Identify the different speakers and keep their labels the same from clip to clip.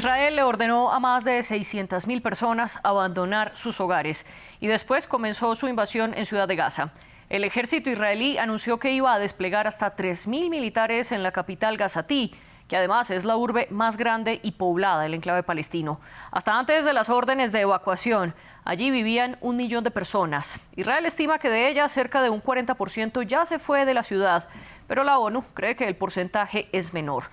Speaker 1: Israel le ordenó a más de 600.000 personas abandonar sus hogares y después comenzó su invasión en Ciudad de Gaza. El ejército israelí anunció que iba a desplegar hasta 3.000 militares en la capital gazatí, que además es la urbe más grande y poblada del enclave palestino. Hasta antes de las órdenes de evacuación, allí vivían 1 millón de personas. Israel estima que de ellas cerca de un 40% ya se fue de la ciudad, pero la ONU cree que el porcentaje es menor.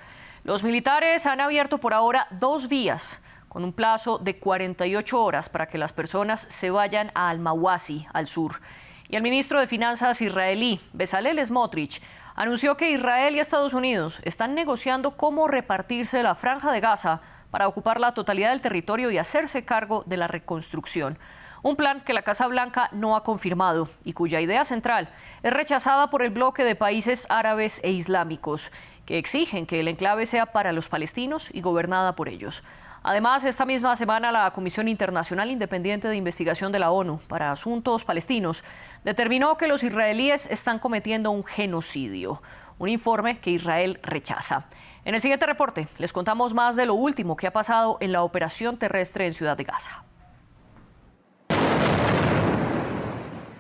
Speaker 1: Los militares han abierto por ahora 2 vías, con un plazo de 48 horas para que las personas se vayan a Al-Mawasi, al sur. Y el ministro de Finanzas israelí, Bezalel Smotrich, anunció que Israel y Estados Unidos están negociando cómo repartirse la Franja de Gaza para ocupar la totalidad del territorio y hacerse cargo de la reconstrucción. Un plan que la Casa Blanca no ha confirmado y cuya idea central es rechazada por el bloque de países árabes e islámicos, que exigen que el enclave sea para los palestinos y gobernada por ellos. Además, esta misma semana la Comisión Internacional Independiente de Investigación de la ONU para Asuntos Palestinos determinó que los israelíes están cometiendo un genocidio, un informe que Israel rechaza. En el siguiente reporte les contamos más de lo último que ha pasado en la operación terrestre en Ciudad de Gaza.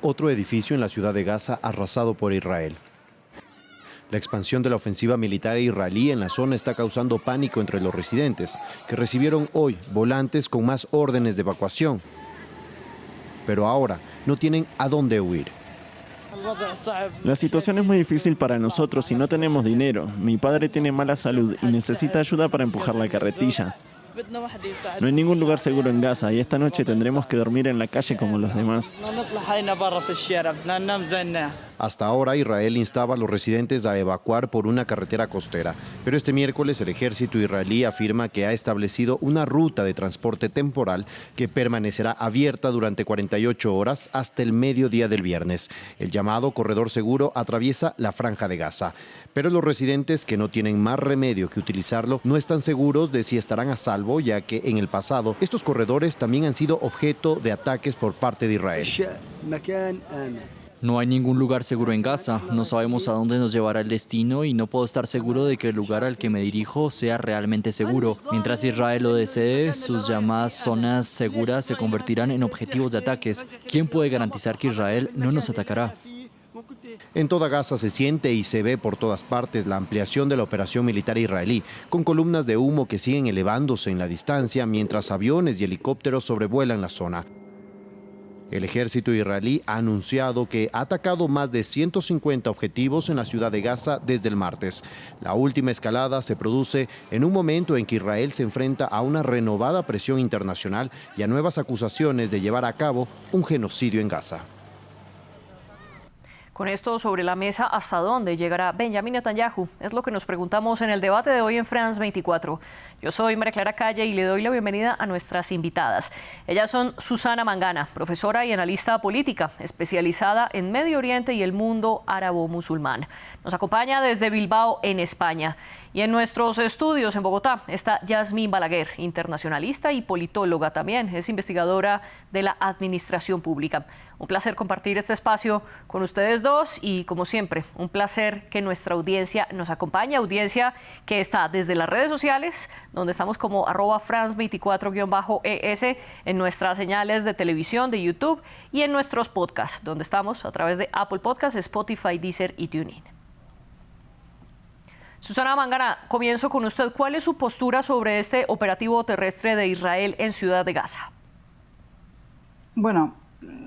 Speaker 2: Otro edificio en la ciudad de Gaza arrasado por Israel. La expansión de la ofensiva militar israelí en la zona está causando pánico entre los residentes, que recibieron hoy volantes con más órdenes de evacuación. Pero ahora no tienen a dónde huir.
Speaker 3: La situación es muy difícil para nosotros y no tenemos dinero. Mi padre tiene mala salud y necesita ayuda para empujar la carretilla. No hay ningún lugar seguro en Gaza y esta noche tendremos que dormir en la calle como los demás.
Speaker 2: Hasta ahora Israel instaba a los residentes a evacuar por una carretera costera, pero este miércoles el ejército israelí afirma que ha establecido una ruta de transporte temporal que permanecerá abierta durante 48 horas hasta el mediodía del viernes. El llamado corredor seguro atraviesa la Franja de Gaza. Pero los residentes, que no tienen más remedio que utilizarlo, no están seguros de si estarán a salvo, ya que en el pasado estos corredores también han sido objeto de ataques por parte de Israel.
Speaker 4: No hay ningún lugar seguro en Gaza, no sabemos a dónde nos llevará el destino y no puedo estar seguro de que el lugar al que me dirijo sea realmente seguro. Mientras Israel lo desee, sus llamadas zonas seguras se convertirán en objetivos de ataques. ¿Quién puede garantizar que Israel no nos atacará?
Speaker 2: En toda Gaza se siente y se ve por todas partes la ampliación de la operación militar israelí, con columnas de humo que siguen elevándose en la distancia mientras aviones y helicópteros sobrevuelan la zona. El ejército israelí ha anunciado que ha atacado más de 150 objetivos en la ciudad de Gaza desde el martes. La última escalada se produce en un momento en que Israel se enfrenta a una renovada presión internacional y a nuevas acusaciones de llevar a cabo un genocidio en Gaza.
Speaker 1: Con esto sobre la mesa, ¿hasta dónde llegará Benjamin Netanyahu? Es lo que nos preguntamos en el debate de hoy en France 24. Yo soy María Clara Calle y le doy la bienvenida a nuestras invitadas. Ellas son Susana Mangana, profesora y analista política, especializada en Medio Oriente y el mundo árabo-musulmán. Nos acompaña desde Bilbao, en España. Y en nuestros estudios en Bogotá está Yasmín Balaguer, internacionalista y politóloga también. Es investigadora de la Administración Pública. Un placer compartir este espacio con ustedes dos y, como siempre, un placer que nuestra audiencia nos acompañe. Audiencia que está desde las redes sociales, donde estamos como @France24-ES, en nuestras señales de televisión, de YouTube y en nuestros podcasts, donde estamos a través de Apple Podcasts, Spotify, Deezer y TuneIn. Susana Mangana, comienzo con usted. ¿Cuál es su postura sobre este operativo terrestre de Israel en Ciudad de Gaza?
Speaker 5: Bueno,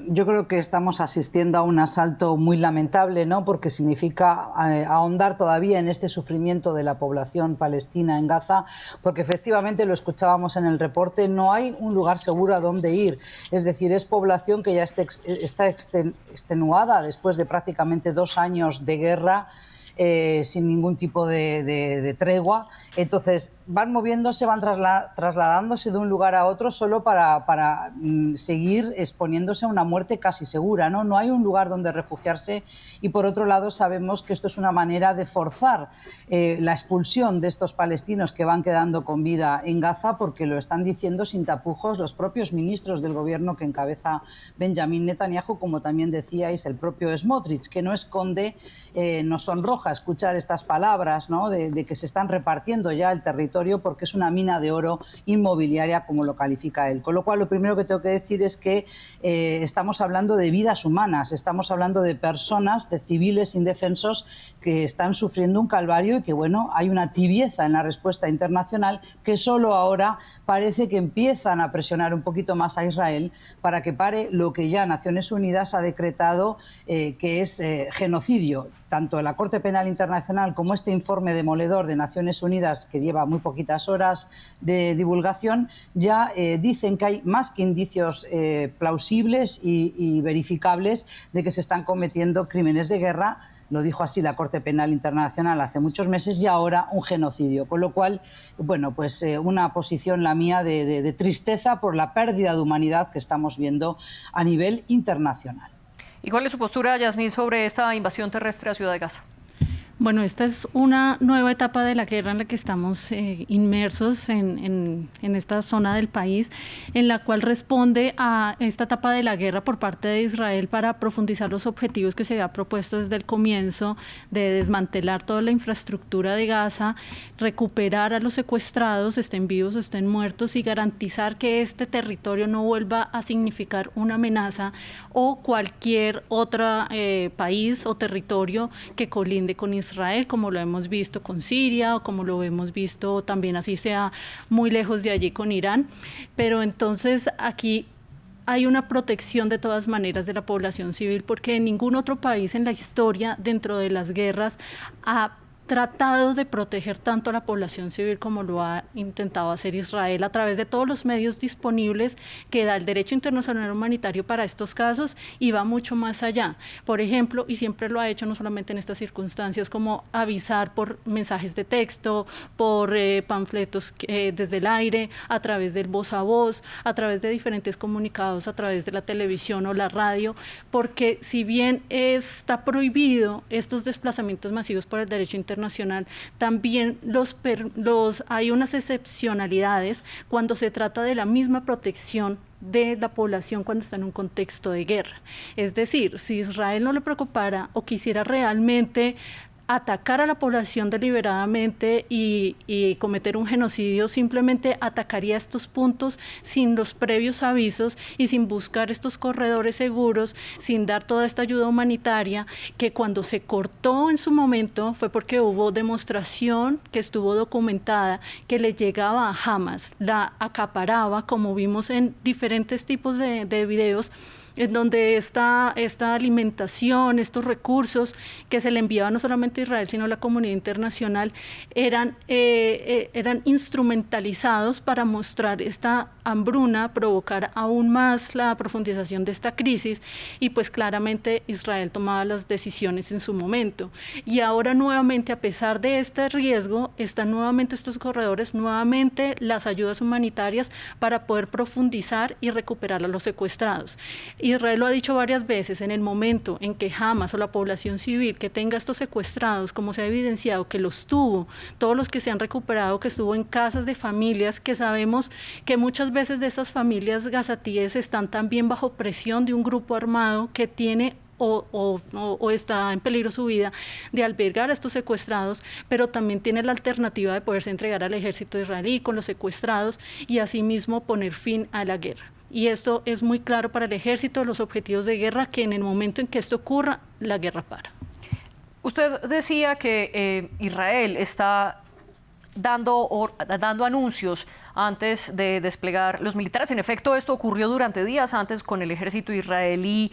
Speaker 5: yo creo que estamos asistiendo a un asalto muy lamentable, ¿no? Porque significa ahondar todavía en este sufrimiento de la población palestina en Gaza, porque efectivamente, lo escuchábamos en el reporte, no hay un lugar seguro a donde ir. Es decir, es población que ya está extenuada después de prácticamente 2 años de guerra, sin ningún tipo de tregua. Entonces van moviéndose, van trasladándose de un lugar a otro solo para seguir exponiéndose a una muerte casi segura, ¿no? No hay un lugar donde refugiarse y, por otro lado, sabemos que esto es una manera de forzar la expulsión de estos palestinos que van quedando con vida en Gaza, porque lo están diciendo sin tapujos los propios ministros del gobierno que encabeza Benjamin Netanyahu, como también decíais el propio Smotrich, que no esconde, nos sonroja escuchar estas palabras, ¿no? de que se están repartiendo ya el territorio territorio porque es una mina de oro inmobiliaria, como lo califica él. Con lo cual, lo primero que tengo que decir es que estamos hablando de vidas humanas, estamos hablando de personas, de civiles indefensos que están sufriendo un calvario y que, bueno, hay una tibieza en la respuesta internacional que solo ahora parece que empiezan a presionar un poquito más a Israel para que pare lo que ya Naciones Unidas ha decretado que es genocidio. Tanto la Corte Penal Internacional como este informe demoledor de Naciones Unidas, que lleva muy poquitas horas de divulgación, ya dicen que hay más que indicios plausibles y verificables de que se están cometiendo crímenes de guerra. Lo dijo así la Corte Penal Internacional hace muchos meses y ahora un genocidio. Con lo cual, bueno, pues una posición la mía de tristeza por la pérdida de humanidad que estamos viendo a nivel internacional.
Speaker 1: ¿Y cuál es su postura, Yasmín, sobre esta invasión terrestre a Ciudad de Gaza?
Speaker 6: Bueno, esta es una nueva etapa de la guerra en la que estamos inmersos en esta zona del país, en la cual responde a esta etapa de la guerra por parte de Israel para profundizar los objetivos que se había propuesto desde el comienzo de desmantelar toda la infraestructura de Gaza, recuperar a los secuestrados, estén vivos o estén muertos, y garantizar que este territorio no vuelva a significar una amenaza o cualquier otro país o territorio que colinde con Israel, como lo hemos visto con Siria o como lo hemos visto también, así sea muy lejos de allí, con Irán. Pero entonces aquí hay una protección de todas maneras de la población civil, porque en ningún otro país en la historia, dentro de las guerras, ha tratado de proteger tanto a la población civil como lo ha intentado hacer Israel a través de todos los medios disponibles que da el derecho internacional humanitario para estos casos, y va mucho más allá. Por ejemplo, y siempre lo ha hecho no solamente en estas circunstancias, como avisar por mensajes de texto, por panfletos desde el aire, a través del voz a voz, a través de diferentes comunicados, a través de la televisión o la radio, porque si bien está prohibido estos desplazamientos masivos por el derecho internacional, también hay unas excepcionalidades cuando se trata de la misma protección de la población cuando está en un contexto de guerra. Es decir, si Israel no le preocupara o quisiera realmente atacar a la población deliberadamente y cometer un genocidio, simplemente atacaría estos puntos sin los previos avisos y sin buscar estos corredores seguros, sin dar toda esta ayuda humanitaria, que cuando se cortó en su momento fue porque hubo demostración que estuvo documentada que le llegaba a Hamas, la acaparaba, como vimos en diferentes tipos de videos, en donde esta alimentación, estos recursos que se le enviaban no solamente a Israel, sino a la comunidad internacional, eran instrumentalizados para mostrar esta hambruna, provocar aún más la profundización de esta crisis, y pues claramente Israel tomaba las decisiones en su momento. Y ahora nuevamente, a pesar de este riesgo, están nuevamente estos corredores, nuevamente las ayudas humanitarias para poder profundizar y recuperar a los secuestrados. Israel lo ha dicho varias veces: en el momento en que Hamas o la población civil que tenga estos secuestrados, como se ha evidenciado que los tuvo, todos los que se han recuperado, que estuvo en casas de familias, que sabemos que muchas veces de esas familias gazatíes están también bajo presión de un grupo armado que tiene o está en peligro su vida de albergar a estos secuestrados, pero también tiene la alternativa de poderse entregar al ejército israelí con los secuestrados y asimismo poner fin a la guerra. Y esto es muy claro para el ejército, los objetivos de guerra, que en el momento en que esto ocurra, la guerra para.
Speaker 1: Usted decía que Israel está dando anuncios antes de desplegar los militares. En efecto, esto ocurrió durante días antes, con el ejército israelí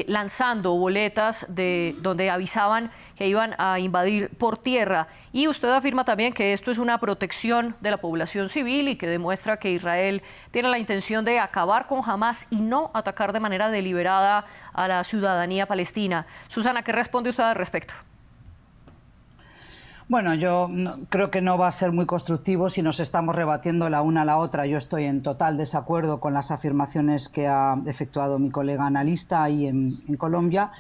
Speaker 1: lanzando boletas donde avisaban que iban a invadir por tierra. Y usted afirma también que esto es una protección de la población civil y que demuestra que Israel tiene la intención de acabar con Hamas y no atacar de manera deliberada a la ciudadanía palestina. Susana, ¿qué responde usted al respecto?
Speaker 5: Bueno, yo creo que no va a ser muy constructivo si nos estamos rebatiendo la una a la otra. Yo estoy en total desacuerdo con las afirmaciones que ha efectuado mi colega analista ahí en Colombia.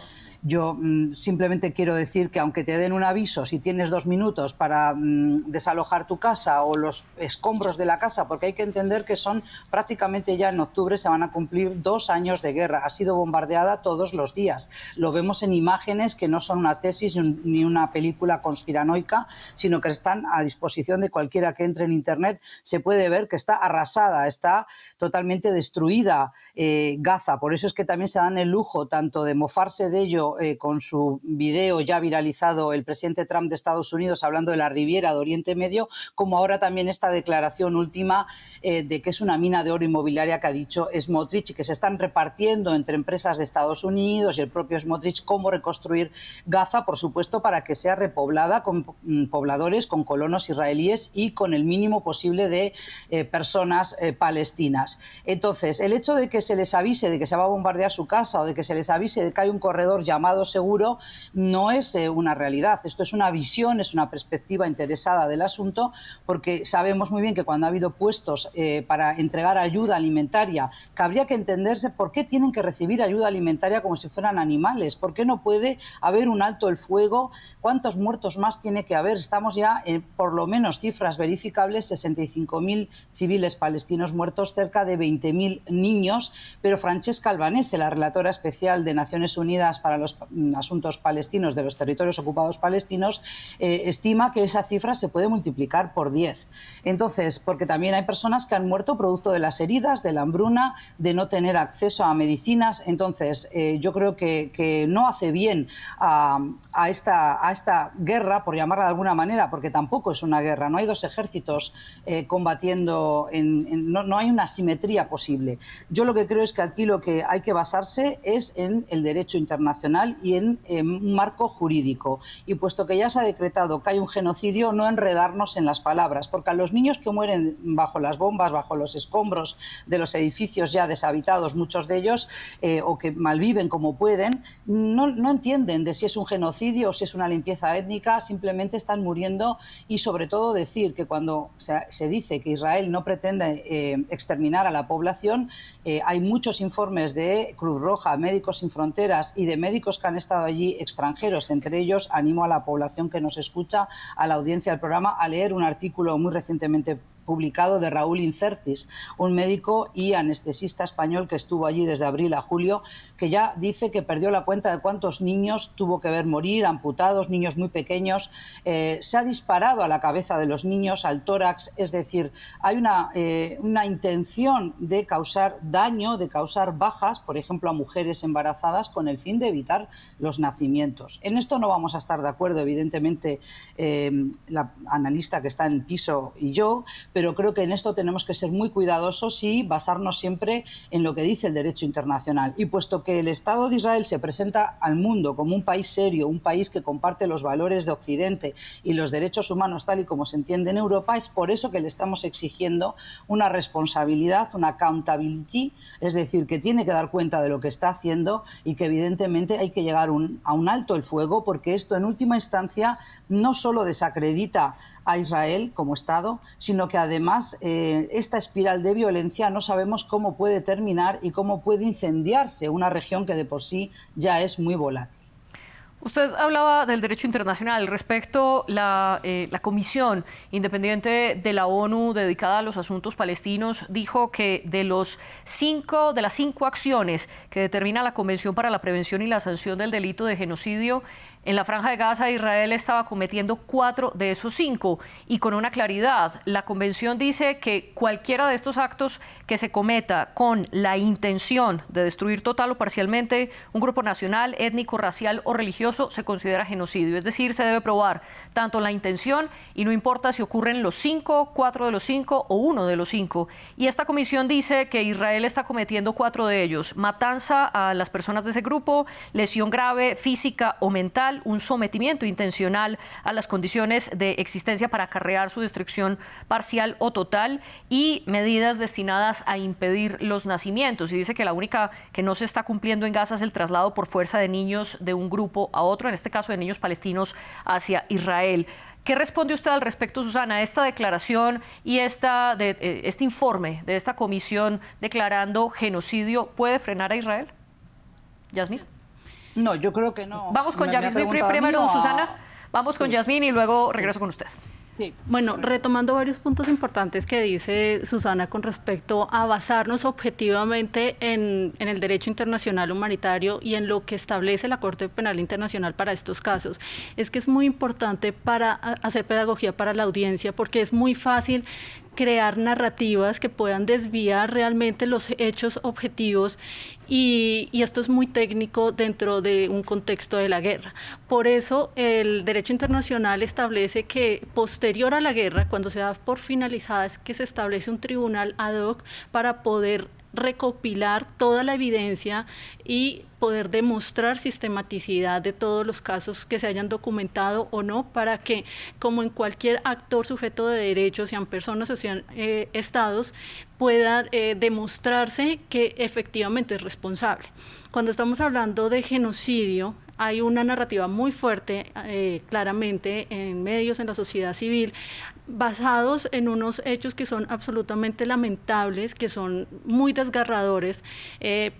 Speaker 5: Yo simplemente quiero decir que aunque te den un aviso, si tienes 2 minutos para desalojar tu casa o los escombros de la casa, porque hay que entender que son prácticamente ya en octubre se van a cumplir 2 años de guerra. Ha sido bombardeada todos los días. Lo vemos en imágenes que no son una tesis ni una película conspiranoica, sino que están a disposición de cualquiera que entre en Internet. Se puede ver que está arrasada, está totalmente destruida Gaza. Por eso es que también se dan el lujo tanto de mofarse de ello con su video ya viralizado el presidente Trump de Estados Unidos hablando de la Riviera de Oriente Medio, como ahora también esta declaración última de que es una mina de oro inmobiliaria que ha dicho Smotrich y que se están repartiendo entre empresas de Estados Unidos y el propio Smotrich cómo reconstruir Gaza, por supuesto, para que sea repoblada con pobladores, con colonos israelíes y con el mínimo posible de personas palestinas. Entonces, el hecho de que se les avise de que se va a bombardear su casa o de que se les avise de que hay un corredor llamado seguro no es una realidad. Esto es una visión, es una perspectiva interesada del asunto, porque sabemos muy bien que cuando ha habido puestos para entregar ayuda alimentaria, que habría que entenderse por qué tienen que recibir ayuda alimentaria como si fueran animales, por qué no puede haber un alto el fuego, cuántos muertos más tiene que haber. Estamos ya en por lo menos cifras verificables, 65.000 civiles palestinos muertos, cerca de 20.000 niños, pero Francesca Albanese, la relatora especial de Naciones Unidas para los asuntos palestinos de los territorios ocupados palestinos, estima que esa cifra se puede multiplicar por 10. Entonces, porque también hay personas que han muerto producto de las heridas, de la hambruna, de no tener acceso a medicinas. Entonces, yo creo que no hace bien a esta guerra, por llamarla de alguna manera, porque tampoco es una guerra, no hay dos ejércitos combatiendo, no hay una simetría posible. Yo lo que creo es que aquí lo que hay que basarse es en el derecho internacional y en un marco jurídico. Y puesto que ya se ha decretado que hay un genocidio, no enredarnos en las palabras, porque a los niños que mueren bajo las bombas, bajo los escombros de los edificios ya deshabitados, muchos de ellos, o que malviven como pueden, no entienden de si es un genocidio o si es una limpieza étnica, simplemente están muriendo. Y sobre todo decir que cuando se dice que Israel no pretende exterminar a la población, hay muchos informes de Cruz Roja, Médicos Sin Fronteras y de médicos que han estado allí extranjeros. Entre ellos, animo a la población que nos escucha, a la audiencia del programa, a leer un artículo muy recientemente publicado de Raúl Incertis, un médico y anestesista español que estuvo allí desde abril a julio, que ya dice que perdió la cuenta de cuántos niños tuvo que ver morir, amputados, niños muy pequeños. Se ha disparado a la cabeza de los niños, al tórax, es decir, hay una intención de causar daño, de causar bajas, por ejemplo, a mujeres embarazadas, con el fin de evitar los nacimientos. En esto no vamos a estar de acuerdo, evidentemente, la analista que está en el piso y yo, pero creo que en esto tenemos que ser muy cuidadosos y basarnos siempre en lo que dice el derecho internacional. Y puesto que el Estado de Israel se presenta al mundo como un país serio, un país que comparte los valores de Occidente y los derechos humanos tal y como se entiende en Europa, es por eso que le estamos exigiendo una responsabilidad, una accountability, es decir, que tiene que dar cuenta de lo que está haciendo y que evidentemente hay que llegar a un alto el fuego, porque esto en última instancia no solo desacredita a Israel como Estado, sino que además esta espiral de violencia no sabemos cómo puede terminar y cómo puede incendiarse una región que de por sí ya es muy volátil.
Speaker 1: Usted hablaba del derecho internacional. Respecto a la Comisión Independiente de la ONU dedicada a los asuntos palestinos, dijo que de las 5 acciones que determina la Convención para la Prevención y la Sanción del Delito de Genocidio, en la Franja de Gaza, Israel estaba cometiendo 4 de esos 5, y con una claridad. La Convención dice que cualquiera de estos actos que se cometa con la intención de destruir total o parcialmente un grupo nacional, étnico, racial o religioso se considera genocidio. Es decir, se debe probar tanto la intención y no importa si ocurren los 5, 4 de los 5 o 1 de los 5. Y esta comisión dice que Israel está cometiendo 4 de ellos: matanza a las personas de ese grupo, lesión grave, física o mental, un sometimiento intencional a las condiciones de existencia para acarrear su destrucción parcial o total, y medidas destinadas a impedir los nacimientos. Y dice que la única que no se está cumpliendo en Gaza es el traslado por fuerza de niños de un grupo a otro, en este caso de niños palestinos, hacia Israel. ¿Qué responde usted al respecto, Susana, a esta declaración y este informe de esta comisión declarando genocidio? ¿Puede frenar a Israel? Yasmín.
Speaker 5: No, yo creo que no.
Speaker 1: Vamos con Yasmín primero, Susana. Vamos con Yasmín y luego regreso con usted.
Speaker 6: Sí. Bueno, retomando varios puntos importantes que dice Susana con respecto a basarnos objetivamente en el derecho internacional humanitario y en lo que establece la Corte Penal Internacional para estos casos, es que es muy importante para hacer pedagogía para la audiencia, porque es muy fácil crear narrativas que puedan desviar realmente los hechos objetivos y esto es muy técnico dentro de un contexto de la guerra. Por eso el derecho internacional establece que posterior a la guerra, cuando se da por finalizada, es que se establece un tribunal ad hoc para poder recopilar toda la evidencia y poder demostrar sistematicidad de todos los casos que se hayan documentado o no, para que, como en cualquier actor sujeto de derechos, sean personas o sean estados, pueda demostrarse que efectivamente es responsable. Cuando estamos hablando de genocidio, hay una narrativa muy fuerte, claramente, en medios, en la sociedad civil, basados en unos hechos que son absolutamente lamentables, que son muy desgarradores,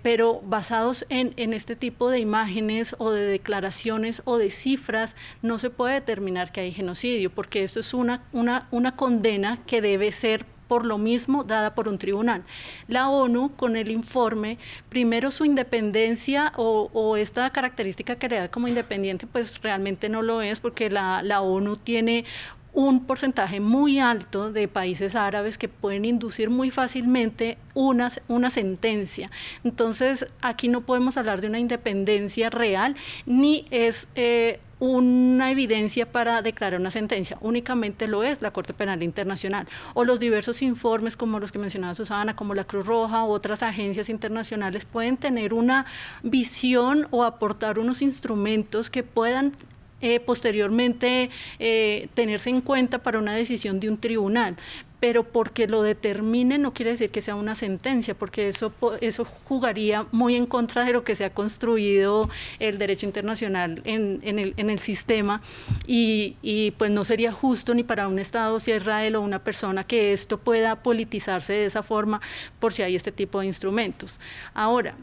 Speaker 6: pero basados en este tipo de imágenes o de declaraciones o de cifras, no se puede determinar que hay genocidio, porque esto es una condena que debe ser por lo mismo dada por un tribunal. La ONU, con el informe, primero su independencia o esta característica que le da como independiente, pues realmente no lo es, porque la ONU tiene un porcentaje muy alto de países árabes que pueden inducir muy fácilmente una sentencia. Entonces, aquí no podemos hablar de una independencia real, ni es una evidencia para declarar una sentencia, únicamente lo es la Corte Penal Internacional o los diversos informes como los que mencionaba Susana, como la Cruz Roja u otras agencias internacionales pueden tener una visión o aportar unos instrumentos que puedan posteriormente tenerse en cuenta para una decisión de un tribunal, pero porque lo determine no quiere decir que sea una sentencia, porque eso jugaría muy en contra de lo que se ha construido el derecho internacional en el sistema y pues no sería justo ni para un Estado, si Israel o una persona, que esto pueda politizarse de esa forma por si hay este tipo de instrumentos. Ahora,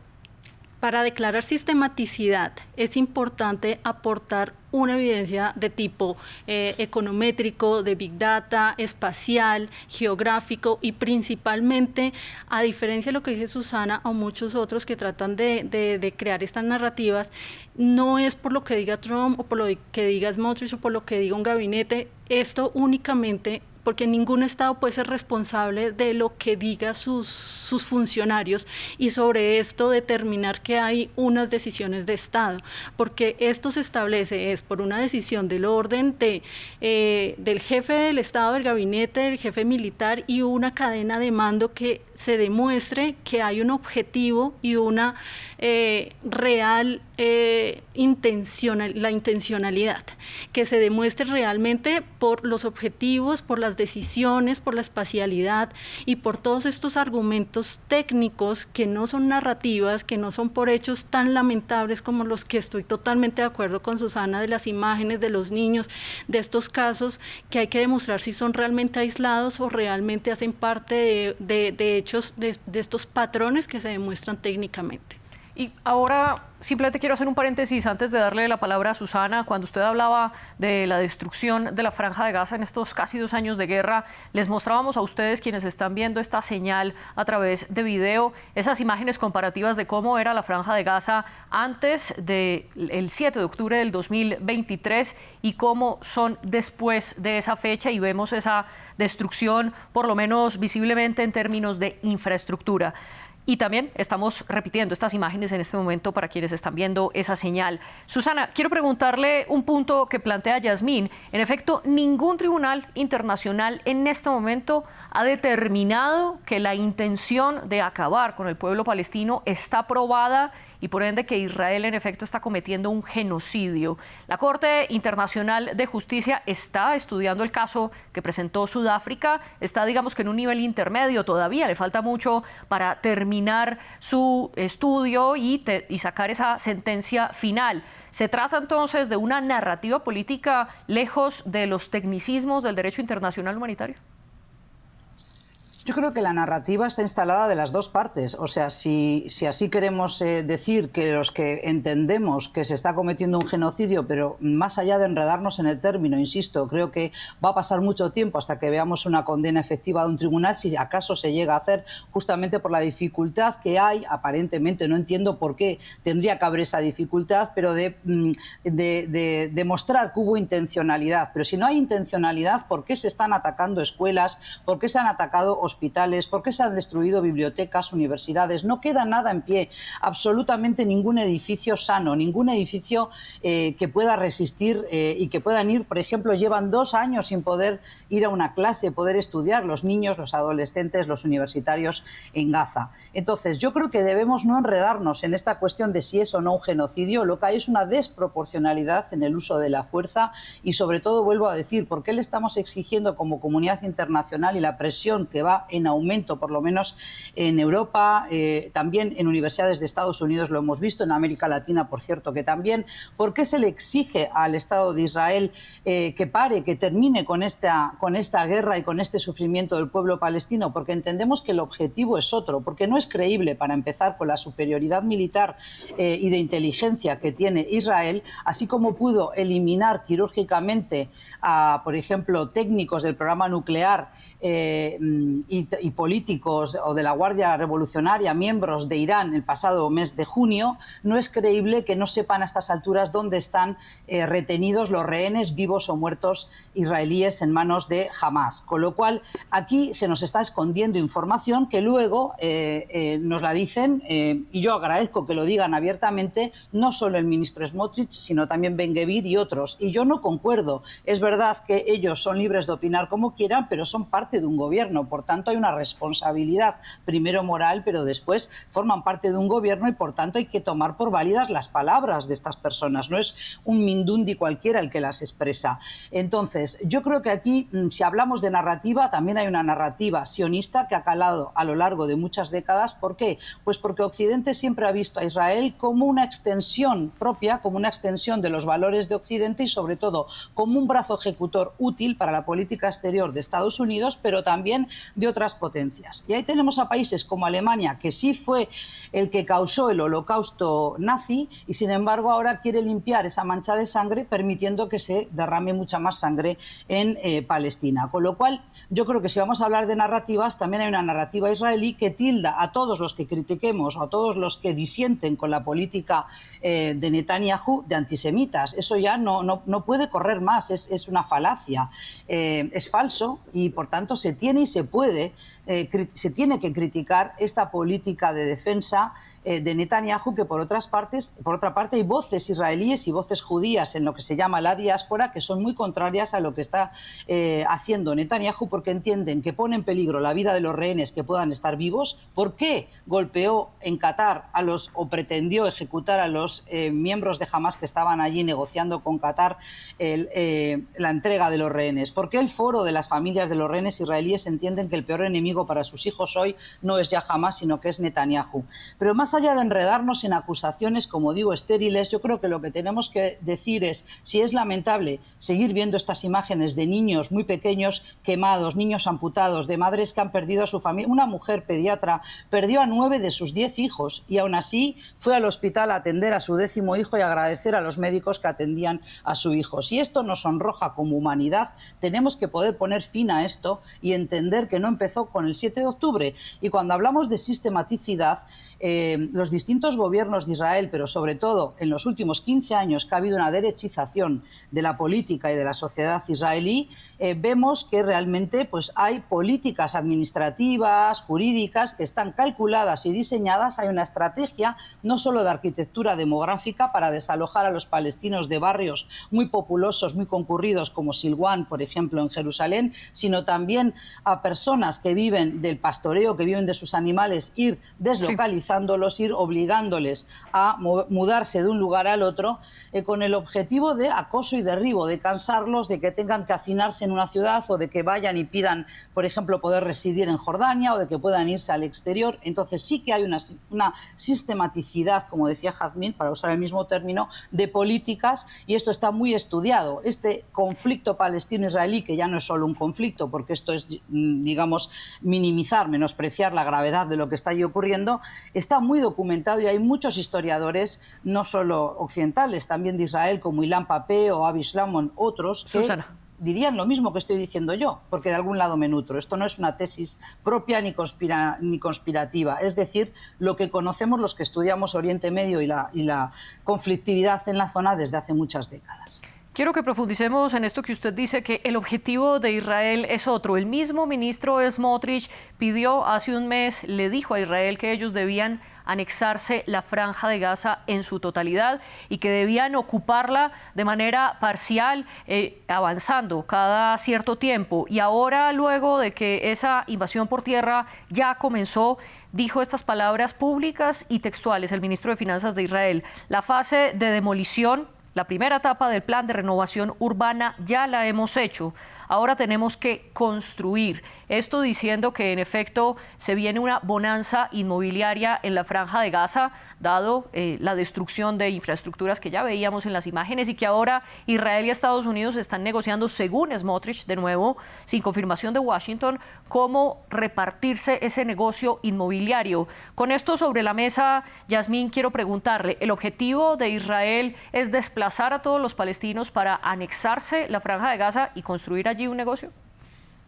Speaker 6: para declarar sistematicidad es importante aportar una evidencia de tipo econométrico, de Big Data, espacial, geográfico y principalmente, a diferencia de lo que dice Susana o muchos otros que tratan de crear estas narrativas, no es por lo que diga Trump o por lo que diga Smotrich o por lo que diga un gabinete, esto únicamente porque ningún Estado puede ser responsable de lo que diga sus funcionarios y sobre esto determinar que hay unas decisiones de Estado, porque esto se establece es por una decisión del orden del jefe del Estado, del gabinete, del jefe militar y una cadena de mando que se demuestre que hay un objetivo y una real la intencionalidad, que se demuestre realmente por los objetivos, por las decisiones, por la espacialidad y por todos estos argumentos técnicos que no son narrativas, que no son por hechos tan lamentables como los que estoy totalmente de acuerdo con Susana, de las imágenes de los niños, de estos casos que hay que demostrar si son realmente aislados o realmente hacen parte de hechos, de estos patrones que se demuestran técnicamente.
Speaker 1: Y ahora simplemente quiero hacer un paréntesis antes de darle la palabra a Susana. Cuando usted hablaba de la destrucción de la Franja de Gaza en estos casi 2 años de guerra, les mostrábamos a ustedes, quienes están viendo esta señal a través de video, esas imágenes comparativas de cómo era la Franja de Gaza antes del 7 de octubre del 2023 y cómo son después de esa fecha, y vemos esa destrucción, por lo menos visiblemente en términos de infraestructura. Y también estamos repitiendo estas imágenes en este momento para quienes están viendo esa señal. Susana, quiero preguntarle un punto que plantea Yasmín. En efecto, ningún tribunal internacional en este momento ha determinado que la intención de acabar con el pueblo palestino está probada y por ende que Israel en efecto está cometiendo un genocidio. La Corte Internacional de Justicia está estudiando el caso que presentó Sudáfrica, está digamos que en un nivel intermedio, todavía le falta mucho para terminar su estudio y sacar esa sentencia final. ¿Se trata entonces de una narrativa política lejos de los tecnicismos del derecho internacional humanitario?
Speaker 5: Yo creo que la narrativa está instalada de las dos partes. O sea, si así queremos decir que los que entendemos que se está cometiendo un genocidio, pero más allá de enredarnos en el término, insisto, creo que va a pasar mucho tiempo hasta que veamos una condena efectiva de un tribunal, si acaso se llega a hacer, justamente por la dificultad que hay, aparentemente, no entiendo por qué tendría que haber esa dificultad, pero de demostrar que hubo intencionalidad. Pero si no hay intencionalidad, ¿por qué se están atacando escuelas? ¿Por qué se han atacado hospitales? ¿Por qué se han destruido bibliotecas, universidades? No queda nada en pie, absolutamente ningún edificio sano, ningún edificio que pueda resistir y que puedan ir, por ejemplo, llevan 2 años sin poder ir a una clase, poder estudiar los niños, los adolescentes, los universitarios en Gaza. Entonces, yo creo que debemos no enredarnos en esta cuestión de si es o no un genocidio. Lo que hay es una desproporcionalidad en el uso de la fuerza y, sobre todo, vuelvo a decir, ¿por qué le estamos exigiendo como comunidad internacional y la presión que va en aumento, por lo menos en Europa, también en universidades de Estados Unidos lo hemos visto, en América Latina, por cierto, que también? ¿Por qué se le exige al Estado de Israel que pare, que termine con esta guerra y con este sufrimiento del pueblo palestino? Porque entendemos que el objetivo es otro, porque no es creíble, para empezar, con la superioridad militar y de inteligencia que tiene Israel, así como pudo eliminar quirúrgicamente a, por ejemplo, técnicos del programa nuclear y políticos o de la Guardia Revolucionaria, miembros de Irán, el pasado mes de junio. No es creíble que no sepan a estas alturas dónde están retenidos los rehenes vivos o muertos israelíes en manos de Hamás. Con lo cual, aquí se nos está escondiendo información que luego nos la dicen, y yo agradezco que lo digan abiertamente, no solo el ministro Smotrich, sino también Ben-Gvir y otros. Y yo no concuerdo. Es verdad que ellos son libres de opinar como quieran, pero son parte de un gobierno. Por tanto, hay una responsabilidad, primero moral, pero después forman parte de un gobierno y, por tanto, hay que tomar por válidas las palabras de estas personas. No es un mindundi cualquiera el que las expresa. Entonces, yo creo que aquí, si hablamos de narrativa, también hay una narrativa sionista que ha calado a lo largo de muchas décadas. ¿Por qué? Pues porque Occidente siempre ha visto a Israel como una extensión propia, como una extensión de los valores de Occidente y, sobre todo, como un brazo ejecutor útil para la política exterior de Estados Unidos, pero también de otras potencias. Y ahí tenemos a países como Alemania, que sí fue el que causó el holocausto nazi y, sin embargo, ahora quiere limpiar esa mancha de sangre, permitiendo que se derrame mucha más sangre en Palestina. Con lo cual, yo creo que si vamos a hablar de narrativas, también hay una narrativa israelí que tilda a todos los que critiquemos o a todos los que disienten con la política de Netanyahu de antisemitas. Eso ya no puede correr más, es una falacia, es falso y, por tanto, se tiene y se puede, se tiene que criticar esta política de defensa de Netanyahu, que por otra parte hay voces israelíes y voces judías en lo que se llama la diáspora que son muy contrarias a lo que está haciendo Netanyahu, porque entienden que pone en peligro la vida de los rehenes que puedan estar vivos. ¿Por qué golpeó en Qatar o pretendió ejecutar a los miembros de Hamás que estaban allí negociando con Qatar la entrega de los rehenes? ¿Por qué el foro de las familias de los rehenes israelíes entienden que el peor enemigo para sus hijos hoy no es ya Hamás, sino que es Netanyahu? Pero más allá de enredarnos en acusaciones, como digo, estériles, yo creo que lo que tenemos que decir es si es lamentable seguir viendo estas imágenes de niños muy pequeños quemados, niños amputados, de madres que han perdido a su familia. Una mujer pediatra perdió a 9 de sus 10 hijos y aún así fue al hospital a atender a su 10º hijo y agradecer a los médicos que atendían a su hijo. Si esto nos sonroja como humanidad, tenemos que poder poner fin a esto y entender que no empezó con el 7 de octubre. Y cuando hablamos de sistematicidad, los distintos gobiernos de Israel, pero sobre todo en los últimos 15 años que ha habido una derechización de la política y de la sociedad israelí, vemos que realmente pues, hay políticas administrativas, jurídicas, que están calculadas y diseñadas. Hay una estrategia no solo de arquitectura demográfica para desalojar a los palestinos de barrios muy populosos, muy concurridos, como Silwan, por ejemplo, en Jerusalén, sino también a personas que viven del pastoreo, que viven de sus animales, ir deslocalizándolos, ir obligándoles a mudarse de un lugar al otro, con el objetivo de acoso y derribo, de cansarlos, de que tengan que hacinarse en una ciudad o de que vayan y pidan, por ejemplo, poder residir en Jordania o de que puedan irse al exterior. Entonces sí que hay una sistematicidad, como decía Jazmín, para usar el mismo término, de políticas, y esto está muy estudiado. Este conflicto palestino-israelí, que ya no es solo un conflicto, porque esto es, digamos, digamos, minimizar, menospreciar la gravedad de lo que está allí ocurriendo, está muy documentado y hay muchos historiadores, no solo occidentales, también de Israel, como Ilan Pappé o Avi Shlamon, otros, que dirían lo mismo que estoy diciendo yo, porque de algún lado me nutro. Esto no es una tesis propia ni conspirativa, es decir, lo que conocemos los que estudiamos Oriente Medio y la conflictividad en la zona desde hace muchas décadas.
Speaker 1: Quiero que profundicemos en esto que usted dice, que el objetivo de Israel es otro. El mismo ministro Smotrich pidió hace un mes, le dijo a Israel que ellos debían anexarse la Franja de Gaza en su totalidad y que debían ocuparla de manera parcial, avanzando cada cierto tiempo. Y ahora, luego de que esa invasión por tierra ya comenzó, dijo estas palabras públicas y textuales el ministro de Finanzas de Israel: la fase de demolición, la primera etapa del plan de renovación urbana ya la hemos hecho. Ahora tenemos que construir. Esto diciendo que en efecto se viene una bonanza inmobiliaria en la Franja de Gaza, dado la destrucción de infraestructuras que ya veíamos en las imágenes y que ahora Israel y Estados Unidos están negociando, según Smotrich, de nuevo, sin confirmación de Washington, cómo repartirse ese negocio inmobiliario. Con esto sobre la mesa, Yasmín, quiero preguntarle, ¿el objetivo de Israel es desplazar a todos los palestinos para anexarse la Franja de Gaza y construir allí un negocio?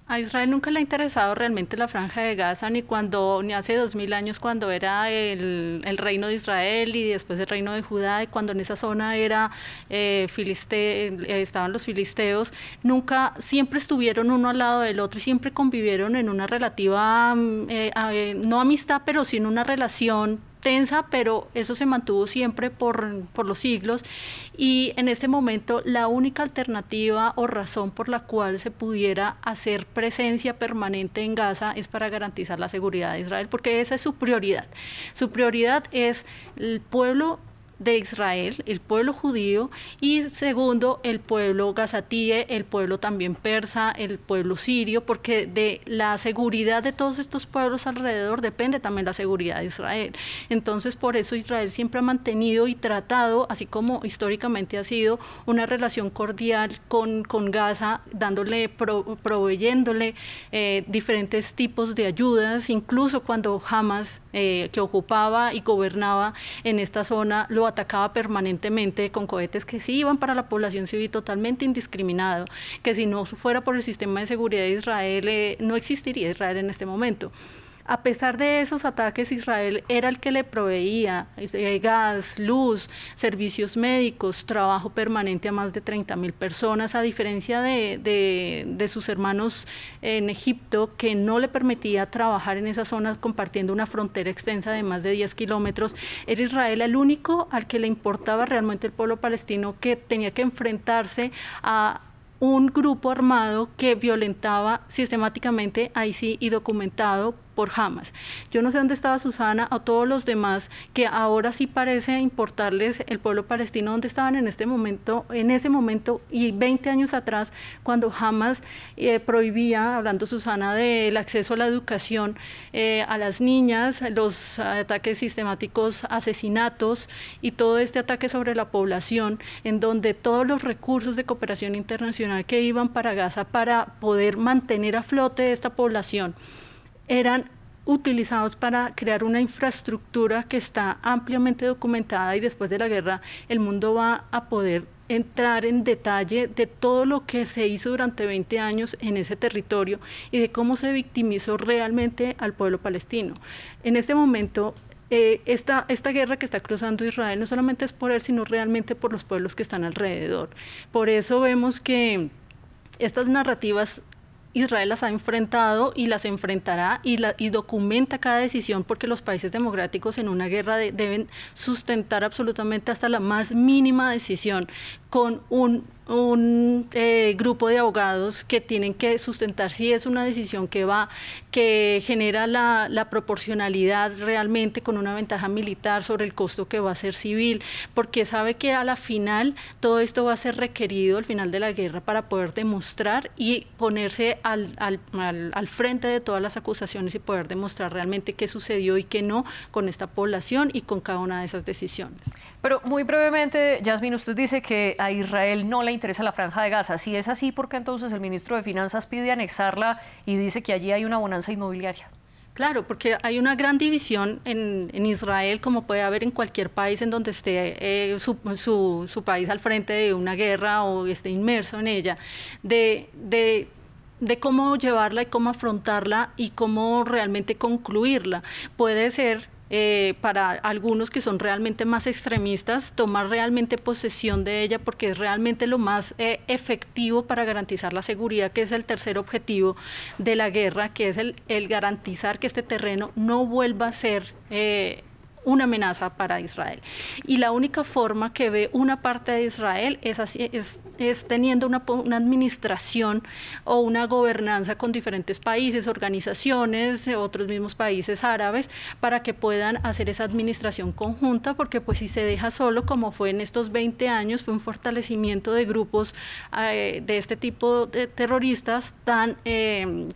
Speaker 6: A Israel nunca le ha interesado realmente la Franja de Gaza, ni hace 2000 años cuando era el reino de Israel y después el reino de Judá, y cuando en esa zona estaban los filisteos. Nunca, siempre estuvieron uno al lado del otro y siempre convivieron en una relativa, no amistad, pero sí en una relación tensa, pero eso se mantuvo siempre por los siglos, y en este momento la única alternativa o razón por la cual se pudiera hacer presencia permanente en Gaza es para garantizar la seguridad de Israel, porque esa es su prioridad. Su prioridad es el pueblo de Israel, el pueblo judío, y segundo, el pueblo gazatíe, el pueblo también persa, el pueblo sirio, porque de la seguridad de todos estos pueblos alrededor depende también la seguridad de Israel. Entonces, por eso Israel siempre ha mantenido y tratado, así como históricamente ha sido, una relación cordial con Gaza, proveyéndole diferentes tipos de ayudas, incluso cuando Hamas, que ocupaba y gobernaba en esta zona, lo atacaba permanentemente con cohetes que sí iban para la población civil, totalmente indiscriminado, que si no fuera por el sistema de seguridad de Israel, no existiría Israel en este momento. A pesar de esos ataques, Israel era el que le proveía gas, luz, servicios médicos, trabajo permanente a más de 30.000 personas, a diferencia de sus hermanos en Egipto, que no le permitía trabajar en esa zona compartiendo una frontera extensa de más de 10 kilómetros. Era Israel el único al que le importaba realmente el pueblo palestino, que tenía que enfrentarse a un grupo armado que violentaba sistemáticamente, ahí sí, y documentado por Hamas. Yo no sé dónde estaba Susana o todos los demás que ahora sí parece importarles el pueblo palestino, dónde estaban en ese momento y 20 años atrás, cuando Hamas prohibía, hablando Susana, del acceso a la educación a las niñas, los ataques sistemáticos, asesinatos y todo este ataque sobre la población, en donde todos los recursos de cooperación internacional que iban para Gaza para poder mantener a flote esta población eran utilizados para crear una infraestructura que está ampliamente documentada, y después de la guerra el mundo va a poder entrar en detalle de todo lo que se hizo durante 20 años en ese territorio y de cómo se victimizó realmente al pueblo palestino. En este momento, esta guerra que está cruzando Israel no solamente es por él, sino realmente por los pueblos que están alrededor. Por eso vemos que estas narrativas Israel las ha enfrentado y las enfrentará y documenta cada decisión, porque los países democráticos en una guerra deben sustentar absolutamente hasta la más mínima decisión con un grupo de abogados que tienen que sustentar si es una decisión que genera la proporcionalidad realmente con una ventaja militar sobre el costo que va a ser civil, porque sabe que a la final todo esto va a ser requerido al final de la guerra para poder demostrar y ponerse al frente de todas las acusaciones y poder demostrar realmente qué sucedió y qué no con esta población y con cada una de esas decisiones.
Speaker 1: Pero muy brevemente, Yasmín, usted dice que a Israel no le interesa la Franja de Gaza. Si es así, ¿por qué entonces el ministro de Finanzas pide anexarla y dice que allí hay una bonanza inmobiliaria?
Speaker 6: Claro, porque hay una gran división en Israel, como puede haber en cualquier país en donde esté su país al frente de una guerra o esté inmerso en ella, de cómo llevarla y cómo afrontarla y cómo realmente concluirla. Puede ser para algunos que son realmente más extremistas, tomar realmente posesión de ella porque es realmente lo más efectivo para garantizar la seguridad, que es el tercer objetivo de la guerra, que es el garantizar que este terreno no vuelva a ser una amenaza para Israel. Y la única forma que ve una parte de Israel es teniendo una administración o una gobernanza con diferentes países, organizaciones, otros mismos países árabes, para que puedan hacer esa administración conjunta, porque pues si se deja solo, como fue en estos 20 años, fue un fortalecimiento de grupos de este tipo de terroristas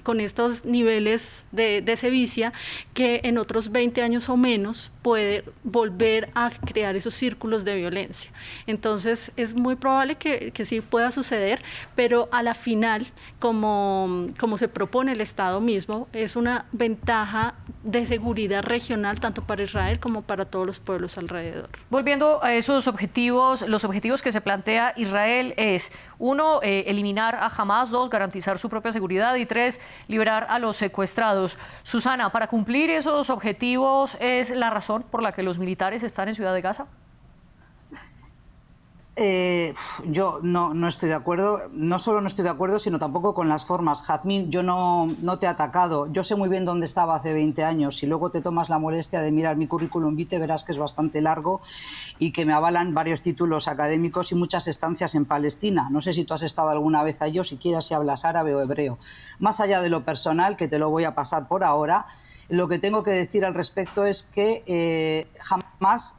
Speaker 6: con estos niveles de sevicia, que en otros 20 años o menos puede volver a crear esos círculos de violencia. Entonces es muy probable que sí pueda suceder, pero a la final, como se propone el Estado mismo, es una ventaja de seguridad regional tanto para Israel como para todos los pueblos alrededor.
Speaker 1: Volviendo a esos objetivos, los objetivos que se plantea Israel es: 1, eliminar a Hamas; 2, garantizar su propia seguridad; y 3, liberar a los secuestrados. Susana, para cumplir esos objetivos, ¿es la razón por la que los militares están en Ciudad de Gaza?
Speaker 5: Yo no estoy de acuerdo, no solo no estoy de acuerdo, sino tampoco con las formas. Jazmín, yo no te he atacado, yo sé muy bien dónde estaba hace 20 años. Si luego te tomas la molestia de mirar mi currículum vitae, verás que es bastante largo y que me avalan varios títulos académicos y muchas estancias en Palestina. No sé si tú has estado alguna vez allí o siquiera si hablas árabe o hebreo. Más allá de lo personal, que te lo voy a pasar por ahora, lo que tengo que decir al respecto es que jamás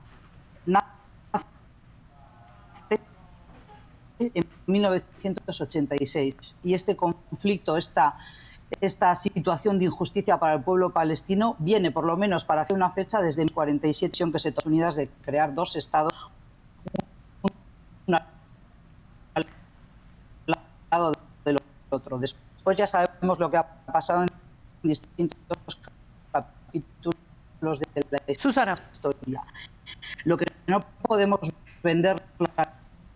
Speaker 5: en 1986 y este conflicto, esta situación de injusticia para el pueblo palestino viene por lo menos para hacer una fecha desde 1947, que se Estados Unidos de crear dos estados, uno al lado del otro. Después ya sabemos lo que ha pasado en distintos capítulos de la
Speaker 1: Susana.
Speaker 5: historia. Lo que no podemos vender.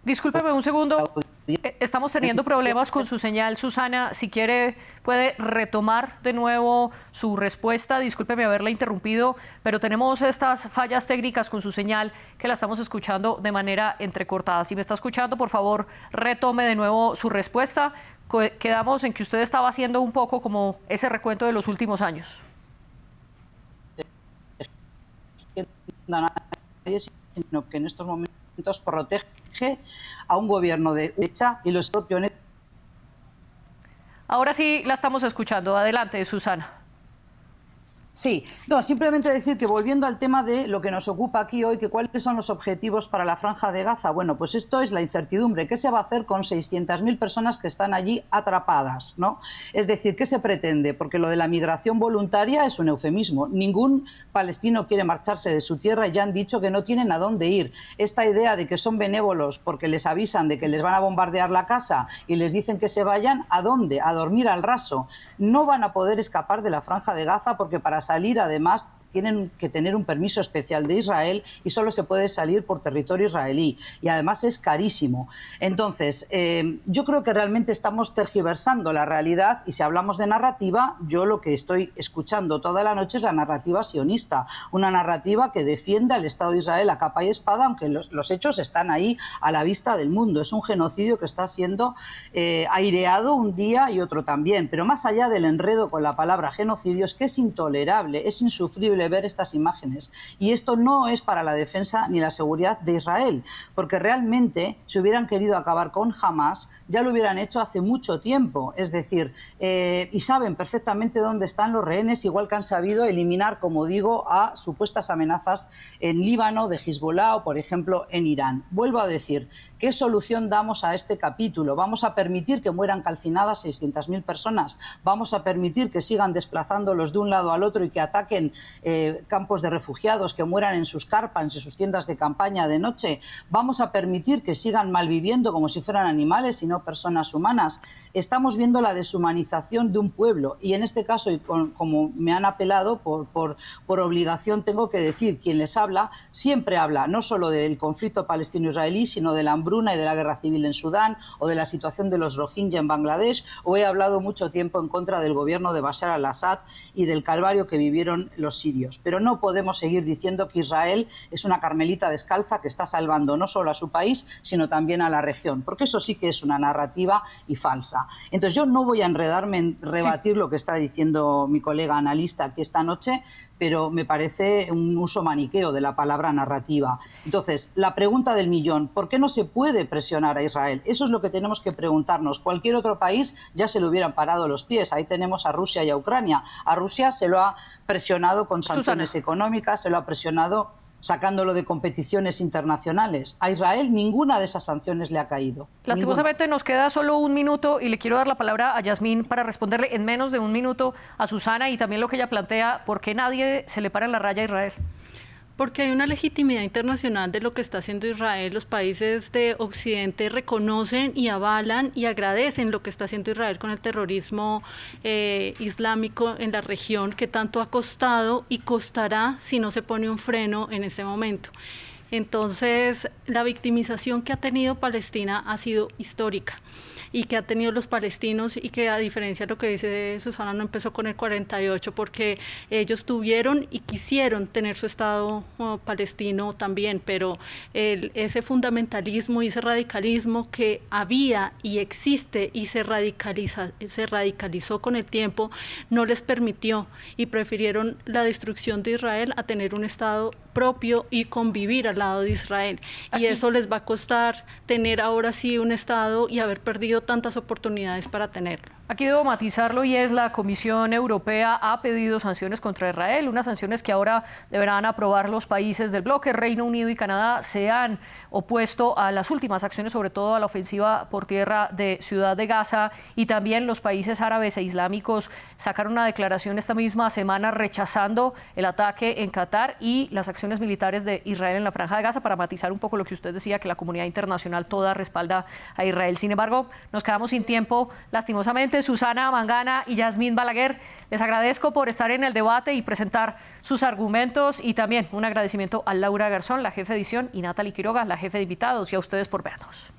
Speaker 1: Discúlpeme un segundo, estamos teniendo problemas con su señal. Susana, si quiere puede retomar de nuevo su respuesta. Discúlpeme haberla interrumpido, pero tenemos estas fallas técnicas con su señal que la estamos escuchando de manera entrecortada. Si me está escuchando, por favor, retome de nuevo su respuesta. Quedamos en que usted estaba haciendo un poco como ese recuento de los últimos años.
Speaker 5: Sino que en estos momentos protege a un gobierno de derecha y los propios.
Speaker 1: Ahora sí la estamos escuchando. Adelante, Susana.
Speaker 5: Sí, no, simplemente decir que volviendo al tema de lo que nos ocupa aquí hoy, que cuáles son los objetivos para la Franja de Gaza. Bueno, pues esto es la incertidumbre. ¿Qué se va a hacer con 600.000 personas que están allí atrapadas, ¿no? Es decir, ¿qué se pretende? Porque lo de la migración voluntaria es un eufemismo. Ningún palestino quiere marcharse de su tierra y ya han dicho que no tienen a dónde ir. Esta idea de que son benévolos porque les avisan de que les van a bombardear la casa y les dicen que se vayan, ¿a dónde? A dormir al raso. No van a poder escapar de la Franja de Gaza porque para salir, además, tienen que tener un permiso especial de Israel y solo se puede salir por territorio israelí y además es carísimo. Entonces, yo creo que realmente estamos tergiversando la realidad y si hablamos de narrativa, yo lo que estoy escuchando toda la noche es la narrativa sionista, una narrativa que defiende al Estado de Israel a capa y espada, aunque los hechos están ahí a la vista del mundo. Es un genocidio que está siendo aireado un día y otro también, pero más allá del enredo con la palabra genocidio, es que es intolerable, es insufrible ver estas imágenes. Y esto no es para la defensa ni la seguridad de Israel, porque realmente si hubieran querido acabar con Hamas, ya lo hubieran hecho hace mucho tiempo. Es decir, y saben perfectamente dónde están los rehenes, igual que han sabido eliminar, como digo, a supuestas amenazas en Líbano, de Hezbollah o, por ejemplo, en Irán. Vuelvo a decir, ¿qué solución damos a este capítulo? ¿Vamos a permitir que mueran calcinadas 600.000 personas? ¿Vamos a permitir que sigan desplazándolos de un lado al otro y que ataquen campos de refugiados, que mueran en sus carpas, en sus tiendas de campaña de noche. ¿Vamos a permitir que sigan malviviendo como si fueran animales y no personas humanas? Estamos viendo la deshumanización de un pueblo y en este caso, y como me han apelado por obligación, tengo que decir, quien les habla siempre habla no solo del conflicto palestino-israelí, sino de la hambruna y de la guerra civil en Sudán o de la situación de los Rohingya en Bangladesh, o he hablado mucho tiempo en contra del gobierno de Bashar al-Assad y del calvario que vivieron los sirios. Pero no podemos seguir diciendo que Israel es una carmelita descalza que está salvando no solo a su país, sino también a la región, porque eso sí que es una narrativa y falsa. Entonces yo no voy a enredarme en rebatir lo que está diciendo mi colega analista aquí esta noche, pero me parece un uso maniqueo de la palabra narrativa. Entonces, la pregunta del millón, ¿por qué no se puede presionar a Israel? Eso es lo que tenemos que preguntarnos. Cualquier otro país ya se le hubieran parado los pies. Ahí tenemos a Rusia y a Ucrania. A Rusia se lo ha presionado con sanciones económicas, se lo ha presionado sacándolo de competiciones internacionales. A Israel ninguna de esas sanciones le ha caído.
Speaker 1: Lastimosamente nos queda solo un minuto y le quiero dar la palabra a Yasmín para responderle en menos de un minuto a Susana y también lo que ella plantea, ¿por qué nadie se le para en la raya a Israel?
Speaker 6: Porque hay una legitimidad internacional de lo que está haciendo Israel. Los países de Occidente reconocen y avalan y agradecen lo que está haciendo Israel con el terrorismo islámico en la región, que tanto ha costado y costará si no se pone un freno en este momento. Entonces, la victimización que ha tenido Palestina ha sido histórica y que ha tenido los palestinos y que, a diferencia de lo que dice Susana, no empezó con el 48 porque ellos tuvieron y quisieron tener su Estado palestino también, pero ese fundamentalismo y ese radicalismo que había y existe y se radicalizó con el tiempo no les permitió y prefirieron la destrucción de Israel a tener un Estado propio y convivir al lado de Israel. Y eso les va a costar tener ahora sí un Estado y haber perdido tantas oportunidades para tenerlo.
Speaker 1: Aquí debo matizarlo y es la Comisión Europea ha pedido sanciones contra Israel, unas sanciones que ahora deberán aprobar los países del bloque. Reino Unido y Canadá se han opuesto a las últimas acciones, sobre todo a la ofensiva por tierra de Ciudad de Gaza, y también los países árabes e islámicos sacaron una declaración esta misma semana rechazando el ataque en Qatar y las acciones militares de Israel en la Franja de Gaza, para matizar un poco lo que usted decía, que la comunidad internacional toda respalda a Israel. Sin embargo, nos quedamos sin tiempo, lastimosamente. Susana Mangana y Yasmín Balaguer, les agradezco por estar en el debate y presentar sus argumentos, y también un agradecimiento a Laura Garzón, la jefe de edición, y Natalie Quiroga, la jefe de invitados, y a ustedes por vernos.